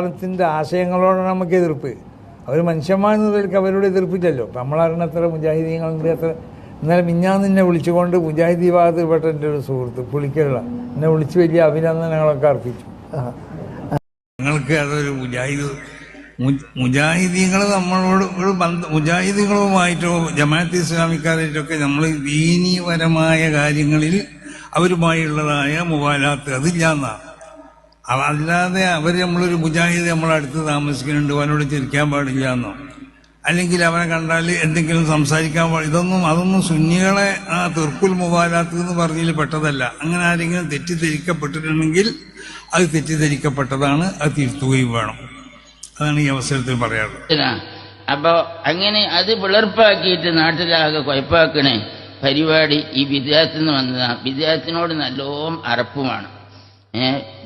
ത്തിൻ്റെ ആശയങ്ങളോടാണ് നമുക്ക് എതിർപ്പ്. അവർ മനുഷ്യന്മാരെന്ന നിലയ്ക്ക് അവരോട് എതിർപ്പില്ലല്ലോ. അപ്പം നമ്മളറിയണ എത്ര മുജാഹിദീങ്ങളുണ്ട്. എത്ര ഇന്നലെ മിഞ്ഞാന്ന് എന്നെ വിളിച്ചുകൊണ്ട് മുജാഹിദി വിഭാഗത്തിൽപ്പെട്ട എൻ്റെ ഒരു സുഹൃത്ത് പുളിക്കലുള്ള എന്നെ വിളിച്ച് വലിയ അഭിനന്ദനങ്ങളൊക്കെ അർപ്പിച്ചു. ഞങ്ങൾക്ക് അതൊരു മുജാഹിദീങ്ങൾ നമ്മളോട് ഒരു മുജാഹിദീങ്ങളുമായിട്ടോ ജമാഅത്ത് ഇസ്ലാമിക്കാരായിട്ടൊക്കെ നമ്മൾ ദീനീപരമായ കാര്യങ്ങളിൽ അവരുമായുള്ളതായ മുവാലാത്ത് അതില്ലാന്നാണ്. അല്ലാതെ അവർ നമ്മളൊരു മുജാഹിദ് നമ്മളടുത്ത് താമസിക്കുന്നുണ്ട് അവനോട് ചിരിക്കാൻ പാടില്ല എന്നോ അല്ലെങ്കിൽ അവനെ കണ്ടാൽ എന്തെങ്കിലും സംസാരിക്കാൻ അതൊന്നും സുന്നികളെ ആ തുർക്കുൽ മുവാലാത്ത് എന്ന് പറഞ്ഞതിൽ പെട്ടതല്ല. അങ്ങനെ ആരെങ്കിലും തെറ്റിദ്ധരിക്കപ്പെട്ടിട്ടുണ്ടെങ്കിൽ അത് തെറ്റിദ്ധരിക്കപ്പെട്ടതാണ്, അത് തിരുത്തുകയും വേണം. അതാണ് ഈ അവസരത്തിൽ പറയാറുള്ളത്. അപ്പൊ അങ്ങനെ അത് പിളർപ്പാക്കിയിട്ട് നാട്ടിലാകെ കുഴപ്പാക്കണേ പരിപാടി ഈ വിദ്യാർത്ഥിന്ന് വന്നതാണ്. വിദ്യാർത്ഥിനോട് നല്ലോണം അറപ്പുമാണ്.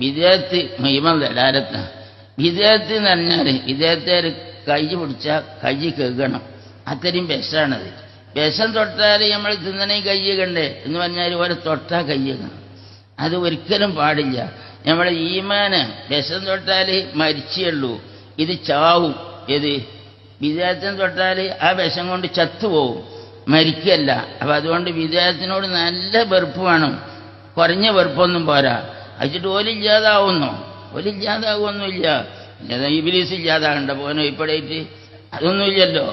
വിദ്യാർത്ഥി മുഴുവൻ ദലാലത്താണ്. വിദ്യാർത്ഥി എന്ന് പറഞ്ഞാൽ വിദ്യാർത്ഥികാർ കൈ പിടിച്ചാൽ കൈ കഴുകണം. അത്രയും വിഷമാണത്. വിഷം തൊട്ടാൽ നമ്മൾ തിന്നണേ കയ്യകണ്ടേ എന്ന് പറഞ്ഞാൽ ഓരോ തൊട്ടാൽ കയ്യകണം. അത് ഒരിക്കലും പാടില്ല. നമ്മളെ ഈമാന് വിഷം തൊട്ടാൽ മരിച്ചുള്ളൂ, ഇത് ചാവും. ഏത് വിദ്യാർത്ഥിനെ തൊട്ടാൽ ആ വിഷം കൊണ്ട് ചത്തുപോകും, മരിക്കല്ല. അപ്പം അതുകൊണ്ട് വിദ്യാർത്ഥിനോട് നല്ല വെറുപ്പ് വേണം. കുറഞ്ഞ വെറുപ്പൊന്നും പോരാ. അയച്ചിട്ട് ഓലില്ലാതാവുമൊന്നുമില്ല. ഇബ്ലീസ് ഇല്ലാതാകണ്ട പോനോ ഇപ്പോഴേറ്റ് അതൊന്നുമില്ലല്ലോ.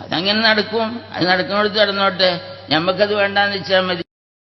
അതങ്ങനെ നടക്കും. അത് നടക്കുന്നിടത്ത് നടന്നോട്ടെ. ഞമ്മക്കത് വേണ്ടാന്ന് വെച്ചാൽ മതി.